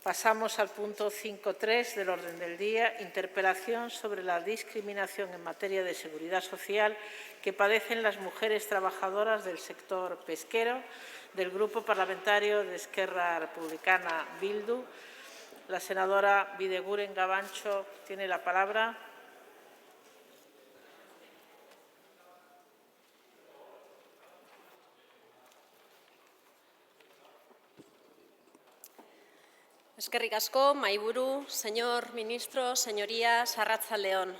Pasamos al punto 5.3 del orden del día, interpelación sobre la discriminación en materia de seguridad social que padecen las mujeres trabajadoras del sector pesquero, del Grupo Parlamentario de Esquerra Republicana Bildu. La senadora Bideguren Gabancho tiene la palabra. Eskerrik asko, mahaiburu, señor ministro, señorías, arratsaldeon.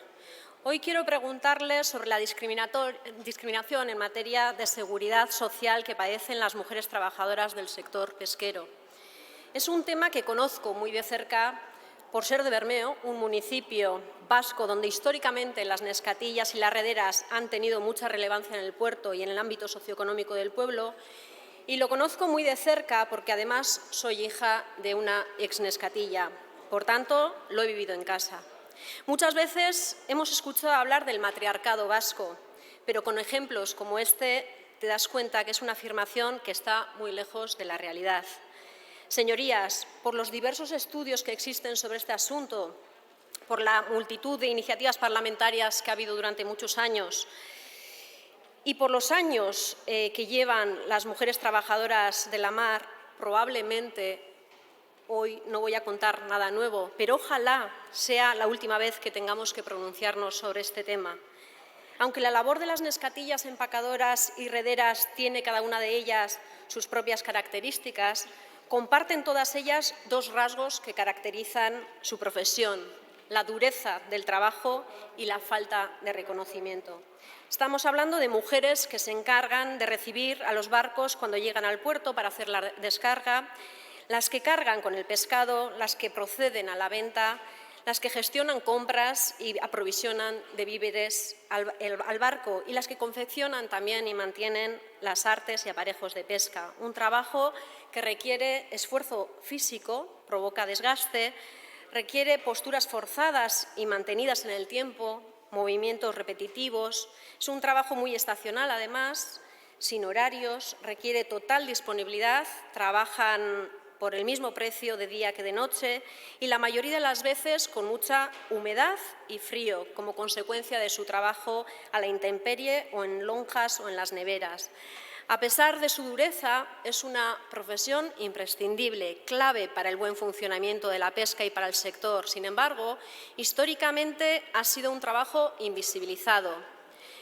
Hoy quiero preguntarles sobre la discriminación en materia de seguridad social que padecen las mujeres trabajadoras del sector pesquero. Es un tema que conozco muy de cerca por ser de Bermeo, un municipio vasco donde históricamente las nescatillas y las rederas han tenido mucha relevancia en el puerto y en el ámbito socioeconómico del pueblo. Y lo conozco muy de cerca porque, además, soy hija de una exnescatilla. Por tanto, lo he vivido en casa. Muchas veces hemos escuchado hablar del matriarcado vasco, pero con ejemplos como este te das cuenta que es una afirmación que está muy lejos de la realidad. Señorías, por los diversos estudios que existen sobre este asunto, por la multitud de iniciativas parlamentarias que ha habido durante muchos años, y por los años que llevan las mujeres trabajadoras de la mar, probablemente hoy no voy a contar nada nuevo, pero ojalá sea la última vez que tengamos que pronunciarnos sobre este tema. Aunque la labor de las nescatillas empacadoras y rederas tiene cada una de ellas sus propias características, comparten todas ellas dos rasgos que caracterizan su profesión: la dureza del trabajo y la falta de reconocimiento. Estamos hablando de mujeres que se encargan de recibir a los barcos cuando llegan al puerto para hacer la descarga, las que cargan con el pescado, las que proceden a la venta, las que gestionan compras y aprovisionan de víveres al barco y las que confeccionan también y mantienen las artes y aparejos de pesca. Un trabajo que requiere esfuerzo físico, provoca desgaste, requiere posturas forzadas y mantenidas en el tiempo, movimientos repetitivos. Es un trabajo muy estacional, además, sin horarios, requiere total disponibilidad, trabajan por el mismo precio de día que de noche y la mayoría de las veces con mucha humedad y frío como consecuencia de su trabajo a la intemperie o en lonjas o en las neveras. A pesar de su dureza, es una profesión imprescindible, clave para el buen funcionamiento de la pesca y para el sector. Sin embargo, históricamente ha sido un trabajo invisibilizado.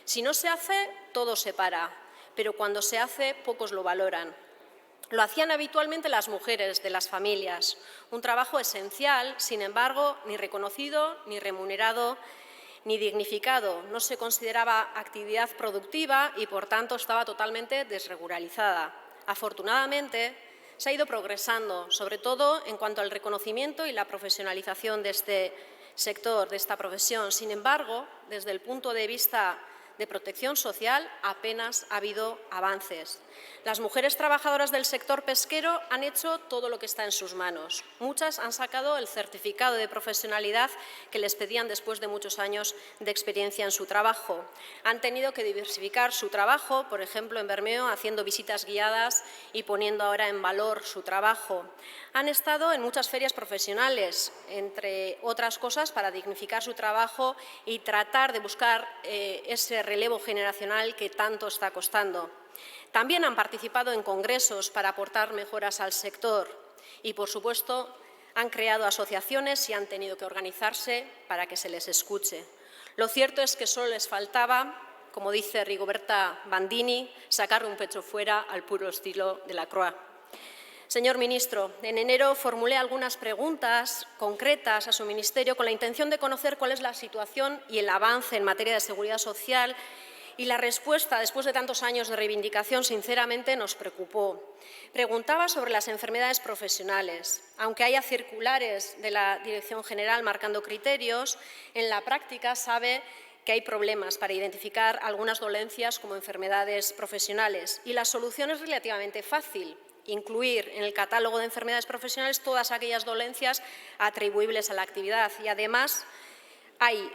Si no se hace, todo se para, pero cuando se hace, pocos lo valoran. Lo hacían habitualmente las mujeres de las familias, un trabajo esencial, sin embargo, ni reconocido, ni remunerado, ni dignificado. No se consideraba actividad productiva y, por tanto, estaba totalmente desregularizada. Afortunadamente, se ha ido progresando, sobre todo en cuanto al reconocimiento y la profesionalización de este sector, de esta profesión. Sin embargo, desde el punto de vista de protección social, apenas ha habido avances. Las mujeres trabajadoras del sector pesquero han hecho todo lo que está en sus manos. Muchas han sacado el certificado de profesionalidad que les pedían después de muchos años de experiencia en su trabajo. Han tenido que diversificar su trabajo, por ejemplo, en Bermeo, haciendo visitas guiadas y poniendo ahora en valor su trabajo. Han estado en muchas ferias profesionales, entre otras cosas, para dignificar su trabajo y tratar de buscar ese relevo generacional que tanto está costando. También han participado en congresos para aportar mejoras al sector y, por supuesto, han creado asociaciones y han tenido que organizarse para que se les escuche. Lo cierto es que solo les faltaba, como dice Rigoberta Bandini, sacar un pecho fuera al puro estilo de Lacroix. Señor ministro, en enero formulé algunas preguntas concretas a su ministerio con la intención de conocer cuál es la situación y el avance en materia de seguridad social, y la respuesta, después de tantos años de reivindicación, sinceramente nos preocupó. Preguntaba sobre las enfermedades profesionales. Aunque haya circulares de la Dirección General marcando criterios, en la práctica sabe que hay problemas para identificar algunas dolencias como enfermedades profesionales, y la solución es relativamente fácil: incluir en el catálogo de enfermedades profesionales todas aquellas dolencias atribuibles a la actividad. Y además hay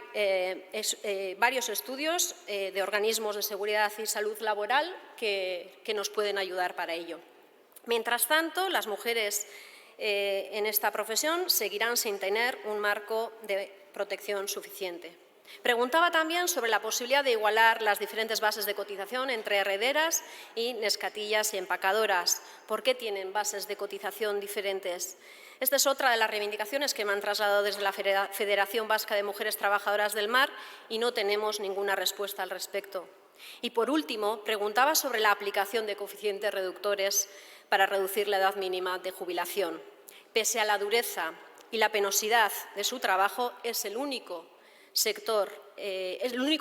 varios estudios de organismos de seguridad y salud laboral que nos pueden ayudar para ello. Mientras tanto, las mujeres en esta profesión seguirán sin tener un marco de protección suficiente. Preguntaba también sobre la posibilidad de igualar las diferentes bases de cotización entre herederas y nescatillas y empacadoras. ¿Por qué tienen bases de cotización diferentes? Esta es otra de las reivindicaciones que me han trasladado desde la Federación Vasca de Mujeres Trabajadoras del Mar y no tenemos ninguna respuesta al respecto. Y, por último, preguntaba sobre la aplicación de coeficientes reductores para reducir la edad mínima de jubilación. Pese a la dureza y la penosidad de su trabajo, es el único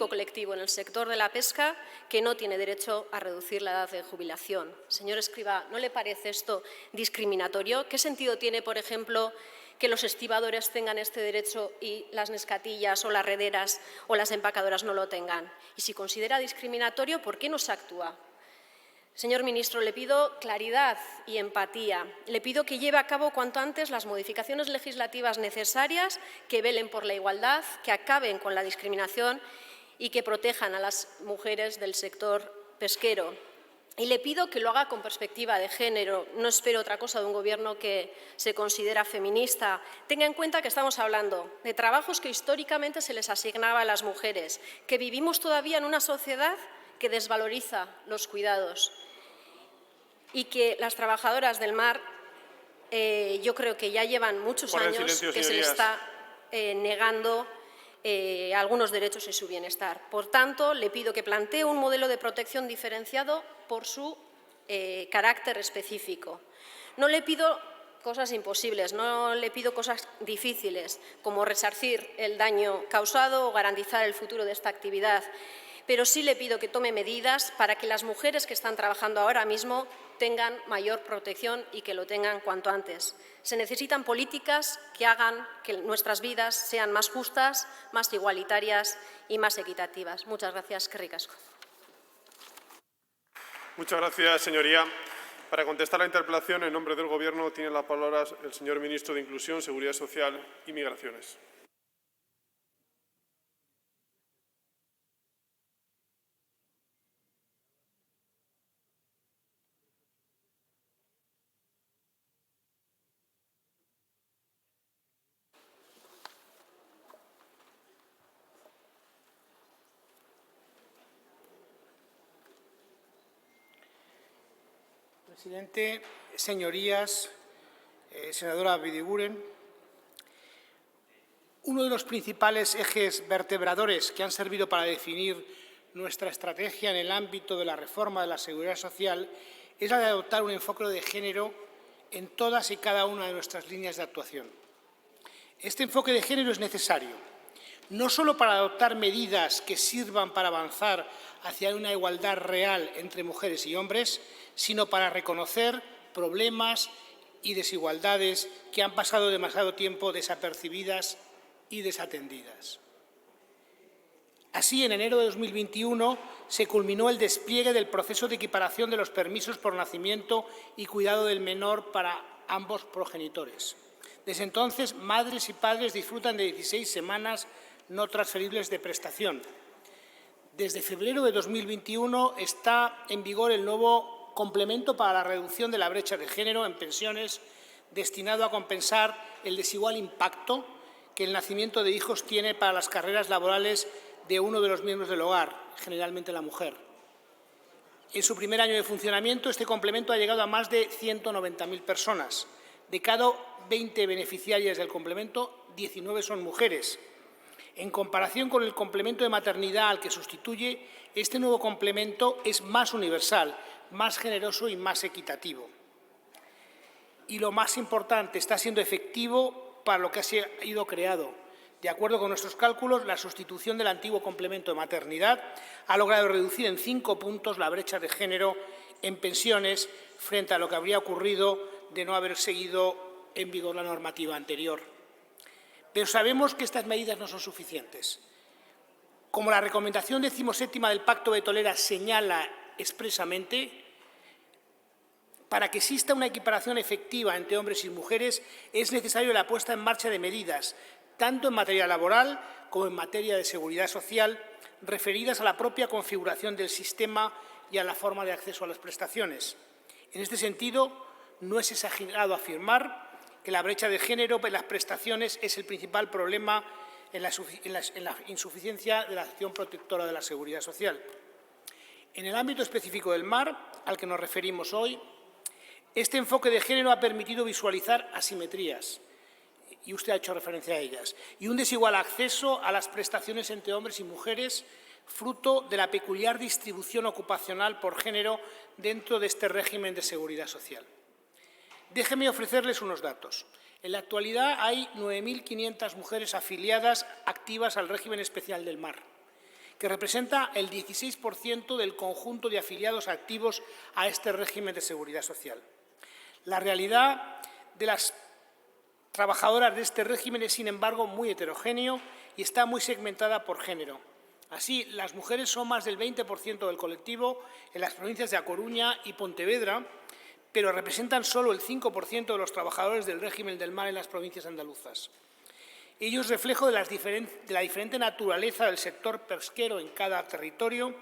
colectivo en el sector de la pesca que no tiene derecho a reducir la edad de jubilación. Señor Escrivá, ¿no le parece esto discriminatorio? ¿Qué sentido tiene, por ejemplo, que los estibadores tengan este derecho y las nescatillas o las rederas o las empacadoras no lo tengan? Y si considera discriminatorio, ¿por qué no se actúa? Señor ministro, le pido claridad y empatía. Le pido que lleve a cabo cuanto antes las modificaciones legislativas necesarias que velen por la igualdad, que acaben con la discriminación y que protejan a las mujeres del sector pesquero. Y le pido que lo haga con perspectiva de género. No espero otra cosa de un Gobierno que se considera feminista. Tenga en cuenta que estamos hablando de trabajos que históricamente se les asignaba a las mujeres, que vivimos todavía en una sociedad que desvaloriza los cuidados y que las trabajadoras del mar yo creo que ya llevan muchos años que se les está negando algunos derechos y su bienestar. Por tanto, le pido que plantee un modelo de protección diferenciado por su carácter específico. No le pido cosas imposibles, no le pido cosas difíciles, como resarcir el daño causado o garantizar el futuro de esta actividad, pero sí le pido que tome medidas para que las mujeres que están trabajando ahora mismo tengan mayor protección y que lo tengan cuanto antes. Se necesitan políticas que hagan que nuestras vidas sean más justas, más igualitarias y más equitativas. Muchas gracias. Eskerrik asko. Muchas gracias, señoría. Para contestar la interpelación, en nombre del Gobierno, tiene la palabra el señor ministro de Inclusión, Seguridad Social y Migraciones. Presidente, señorías, senadora Bidiguren, uno de los principales ejes vertebradores que han servido para definir nuestra estrategia en el ámbito de la reforma de la seguridad social es la de adoptar un enfoque de género en todas y cada una de nuestras líneas de actuación. Este enfoque de género es necesario, no solo para adoptar medidas que sirvan para avanzar hacia una igualdad real entre mujeres y hombres, sino para reconocer problemas y desigualdades que han pasado demasiado tiempo desapercibidas y desatendidas. Así, en enero de 2021 se culminó el despliegue del proceso de equiparación de los permisos por nacimiento y cuidado del menor para ambos progenitores. Desde entonces, madres y padres disfrutan de 16 semanas no transferibles de prestación. Desde febrero de 2021 está en vigor el nuevo complemento para la reducción de la brecha de género en pensiones, destinado a compensar el desigual impacto que el nacimiento de hijos tiene para las carreras laborales de uno de los miembros del hogar, generalmente la mujer. En su primer año de funcionamiento, este complemento ha llegado a más de 190.000 personas. De cada 20 beneficiarias del complemento, 19 son mujeres. En comparación con el complemento de maternidad al que sustituye, este nuevo complemento es más universal, más generoso y más equitativo. Y lo más importante, está siendo efectivo para lo que ha sido creado. De acuerdo con nuestros cálculos, la sustitución del antiguo complemento de maternidad ha logrado reducir en 5 puntos la brecha de género en pensiones frente a lo que habría ocurrido de no haber seguido en vigor la normativa anterior. Pero sabemos que estas medidas no son suficientes. Como la recomendación 17ª del Pacto de Tolera señala expresamente, para que exista una equiparación efectiva entre hombres y mujeres es necesaria la puesta en marcha de medidas, tanto en materia laboral como en materia de seguridad social, referidas a la propia configuración del sistema y a la forma de acceso a las prestaciones. En este sentido, no es exagerado afirmar que la brecha de género en las prestaciones es el principal problema en la insuficiencia de la acción protectora de la seguridad social. En el ámbito específico del mar, al que nos referimos hoy, este enfoque de género ha permitido visualizar asimetrías, y usted ha hecho referencia a ellas, y un desigual acceso a las prestaciones entre hombres y mujeres, fruto de la peculiar distribución ocupacional por género dentro de este régimen de seguridad social. Déjenme ofrecerles unos datos. En la actualidad hay 9.500 mujeres afiliadas activas al régimen especial del mar, que representa el 16% del conjunto de afiliados activos a este régimen de seguridad social. La realidad de las trabajadoras de este régimen es, sin embargo, muy heterogéneo y está muy segmentada por género. Así, las mujeres son más del 20% del colectivo en las provincias de A Coruña y Pontevedra, pero representan solo el 5% de los trabajadores del régimen del mar en las provincias andaluzas. Ello es reflejo de la diferente naturaleza del sector pesquero en cada territorio,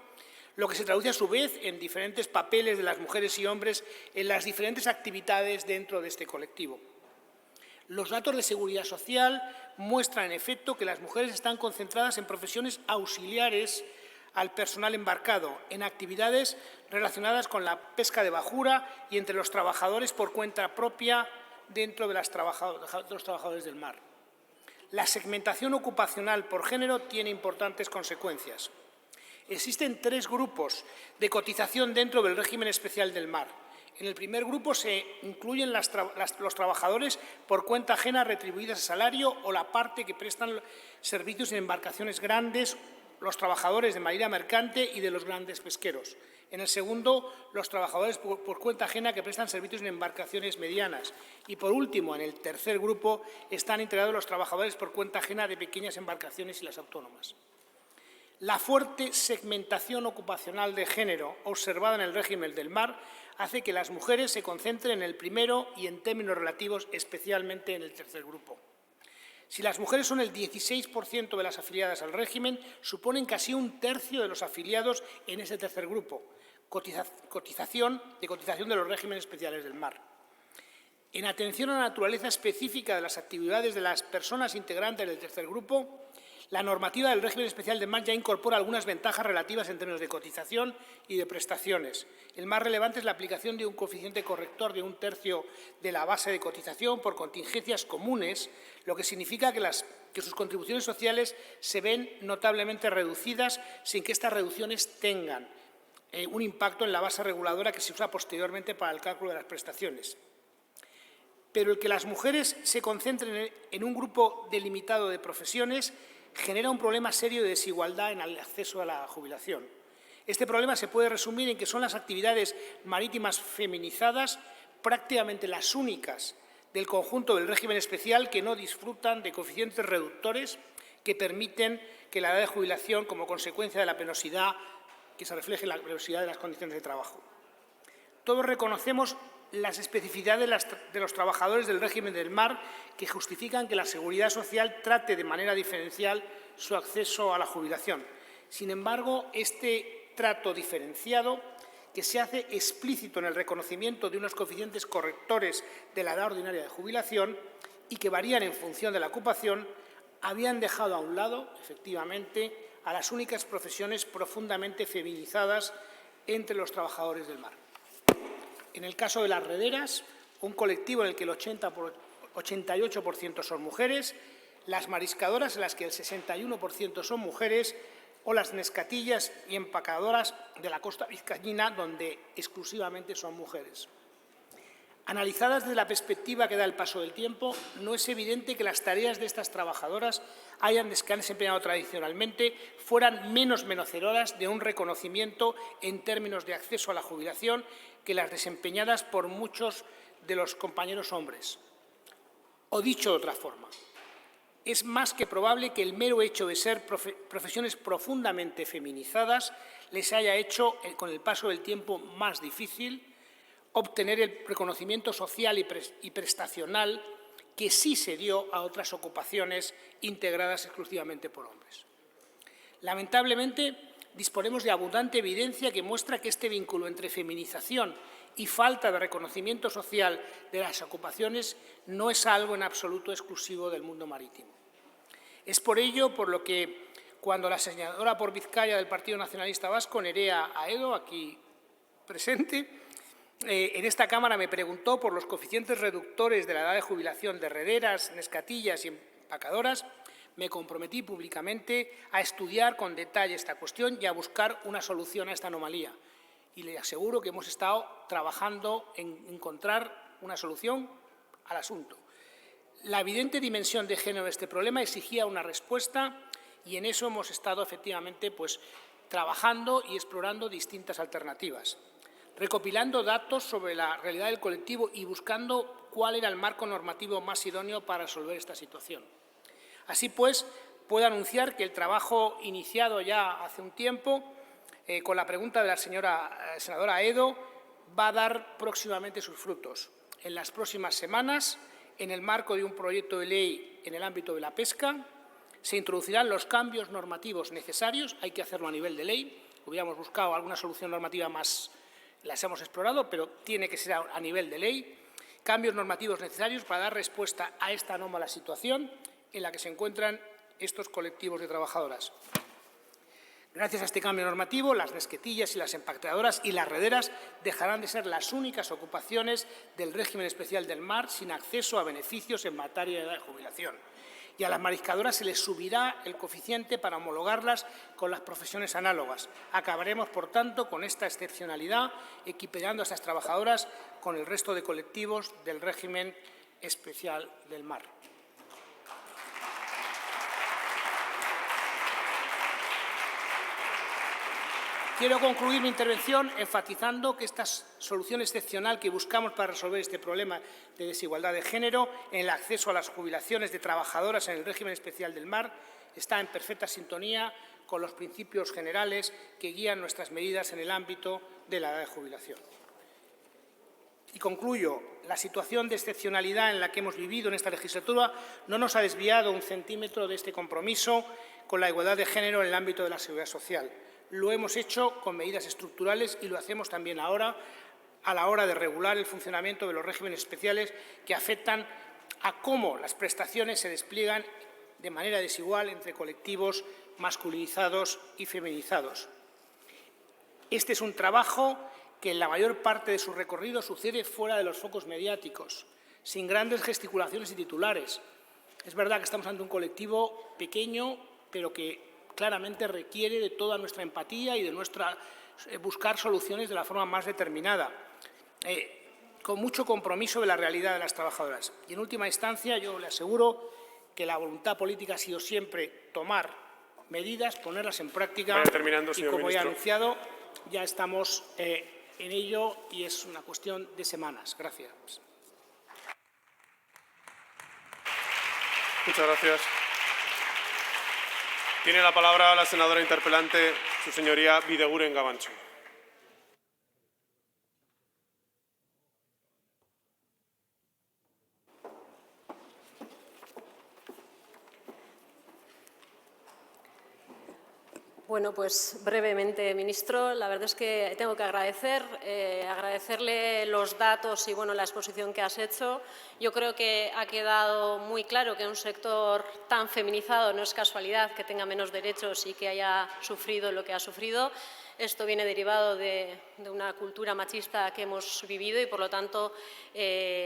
lo que se traduce a su vez en diferentes papeles de las mujeres y hombres en las diferentes actividades dentro de este colectivo. Los datos de seguridad social muestran, en efecto, que las mujeres están concentradas en profesiones auxiliares al personal embarcado, en actividades relacionadas con la pesca de bajura y entre los trabajadores por cuenta propia dentro de los trabajadores del mar. La segmentación ocupacional por género tiene importantes consecuencias. Existen 3 grupos de cotización dentro del régimen especial del mar. En el primer grupo se incluyen los trabajadores por cuenta ajena retribuidas a salario o la parte que prestan servicios en embarcaciones grandes, los trabajadores de marina mercante y de los grandes pesqueros. En el segundo, los trabajadores por cuenta ajena que prestan servicios en embarcaciones medianas. Y, por último, en el tercer grupo están integrados los trabajadores por cuenta ajena de pequeñas embarcaciones y las autónomas. La fuerte segmentación ocupacional de género observada en el régimen del mar hace que las mujeres se concentren en el primero y, en términos relativos, especialmente en el tercer grupo. Si las mujeres son el 16% de las afiliadas al régimen, suponen casi un tercio de los afiliados en ese tercer grupo, cotización de los regímenes especiales del mar. En atención a la naturaleza específica de las actividades de las personas integrantes del tercer grupo, la normativa del régimen especial del mar ya incorpora algunas ventajas relativas en términos de cotización y de prestaciones. El más relevante es la aplicación de un coeficiente corrector de un tercio de la base de cotización por contingencias comunes, lo que significa que sus contribuciones sociales se ven notablemente reducidas sin que estas reducciones tengan un impacto en la base reguladora que se usa posteriormente para el cálculo de las prestaciones. Pero el que las mujeres se concentren en un grupo delimitado de profesiones genera un problema serio de desigualdad en el acceso a la jubilación. Este problema se puede resumir en que son las actividades marítimas feminizadas prácticamente las únicas del conjunto del régimen especial que no disfrutan de coeficientes reductores que permiten que la edad de jubilación, como consecuencia de la penosidad, que se refleje en la penosidad de las condiciones de trabajo. Todos reconocemos las especificidades de los trabajadores del régimen del mar que justifican que la Seguridad Social trate de manera diferencial su acceso a la jubilación. Sin embargo, este trato diferenciado, que se hace explícito en el reconocimiento de unos coeficientes correctores de la edad ordinaria de jubilación y que varían en función de la ocupación, habían dejado a un lado, efectivamente, a las únicas profesiones profundamente feminizadas entre los trabajadores del mar. En el caso de las rederas, un colectivo en el que el 88% son mujeres, las mariscadoras, en las que el 61% son mujeres, o las nescatillas y empacadoras de la costa vizcaína, donde exclusivamente son mujeres. Analizadas desde la perspectiva que da el paso del tiempo, no es evidente que las tareas de estas trabajadoras que han desempeñado tradicionalmente fueran menos merecedoras de un reconocimiento en términos de acceso a la jubilación que las desempeñadas por muchos de los compañeros hombres. O dicho de otra forma, es más que probable que el mero hecho de ser profesiones profundamente feminizadas les haya hecho, con el paso del tiempo, más difícil obtener el reconocimiento social y prestacional que sí se dio a otras ocupaciones integradas exclusivamente por hombres. Lamentablemente, disponemos de abundante evidencia que muestra que este vínculo entre feminización y falta de reconocimiento social de las ocupaciones no es algo en absoluto exclusivo del mundo marítimo. Es por ello por lo que, cuando la senadora por Vizcaya del Partido Nacionalista Vasco, Nerea Aedo, aquí presente, en esta Cámara me preguntó por los coeficientes reductores de la edad de jubilación de rederas, nescatillas y empaquetadoras, me comprometí públicamente a estudiar con detalle esta cuestión y a buscar una solución a esta anomalía. Y le aseguro que hemos estado trabajando en encontrar una solución al asunto. La evidente dimensión de género de este problema exigía una respuesta y en eso hemos estado efectivamente trabajando y explorando distintas alternativas, recopilando datos sobre la realidad del colectivo y buscando cuál era el marco normativo más idóneo para resolver esta situación. Así pues, puedo anunciar que el trabajo iniciado ya hace un tiempo, con la pregunta de la senadora Aedo, va a dar próximamente sus frutos. En las próximas semanas, en el marco de un proyecto de ley en el ámbito de la pesca, se introducirán los cambios normativos necesarios. Hay que hacerlo a nivel de ley. Hubiéramos buscado alguna solución normativa más, las hemos explorado, pero tiene que ser a nivel de ley. Cambios normativos necesarios para dar respuesta a esta anómala situación en la que se encuentran estos colectivos de trabajadoras. Gracias a este cambio normativo, las nesquetillas y las empaquetadoras y las rederas dejarán de ser las únicas ocupaciones del régimen especial del mar sin acceso a beneficios en materia de edad de jubilación. Y a las mariscadoras se les subirá el coeficiente para homologarlas con las profesiones análogas. Acabaremos, por tanto, con esta excepcionalidad, equiparando a estas trabajadoras con el resto de colectivos del régimen especial del mar. Quiero concluir mi intervención enfatizando que esta solución excepcional que buscamos para resolver este problema de desigualdad de género en el acceso a las jubilaciones de trabajadoras en el régimen especial del mar está en perfecta sintonía con los principios generales que guían nuestras medidas en el ámbito de la edad de jubilación. Y concluyo, la situación de excepcionalidad en la que hemos vivido en esta legislatura no nos ha desviado un centímetro de este compromiso con la igualdad de género en el ámbito de la seguridad social. Lo hemos hecho con medidas estructurales y lo hacemos también ahora a la hora de regular el funcionamiento de los regímenes especiales que afectan a cómo las prestaciones se despliegan de manera desigual entre colectivos masculinizados y feminizados. Este es un trabajo que en la mayor parte de su recorrido sucede fuera de los focos mediáticos, sin grandes gesticulaciones y titulares. Es verdad que estamos ante un colectivo pequeño, pero que claramente requiere de toda nuestra empatía y de nuestra buscar soluciones de la forma más determinada, con mucho compromiso de la realidad de las trabajadoras. Y en última instancia, yo le aseguro que la voluntad política ha sido siempre tomar medidas, ponerlas en práctica y, como ya he anunciado, ya estamos en ello y es una cuestión de semanas. Gracias. Muchas gracias. Tiene la palabra la senadora interpelante, su señoría Bideguren Gabancho. Bueno, pues brevemente, ministro, la verdad es que tengo que agradecerle los datos y la exposición que has hecho. Yo creo que ha quedado muy claro que un sector tan feminizado no es casualidad que tenga menos derechos y que haya sufrido lo que ha sufrido. Esto viene derivado de una cultura machista que hemos vivido y, por lo tanto,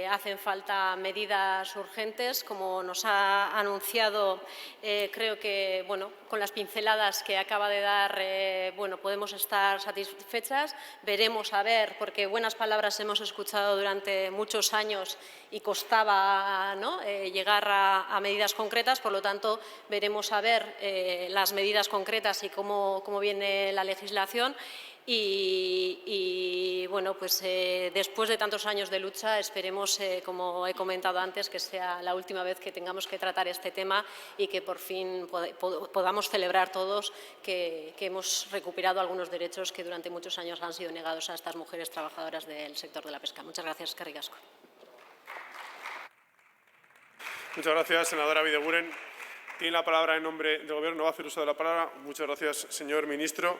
hacen falta medidas urgentes. Como nos ha anunciado, creo que con las pinceladas que acaba de dar podemos estar satisfechas. Veremos a ver, porque buenas palabras hemos escuchado durante muchos años y costaba llegar a medidas concretas. Por lo tanto, veremos a ver las medidas concretas y cómo viene la legislación. Y después de tantos años de lucha, esperemos, como he comentado antes, que sea la última vez que tengamos que tratar este tema y que por fin podamos celebrar todos que hemos recuperado algunos derechos que durante muchos años han sido negados a estas mujeres trabajadoras del sector de la pesca. Muchas gracias. Eskerrik asko. Muchas gracias, senadora Bideguren. Tiene la palabra en nombre del Gobierno. No va a hacer uso de la palabra. Muchas gracias, señor ministro.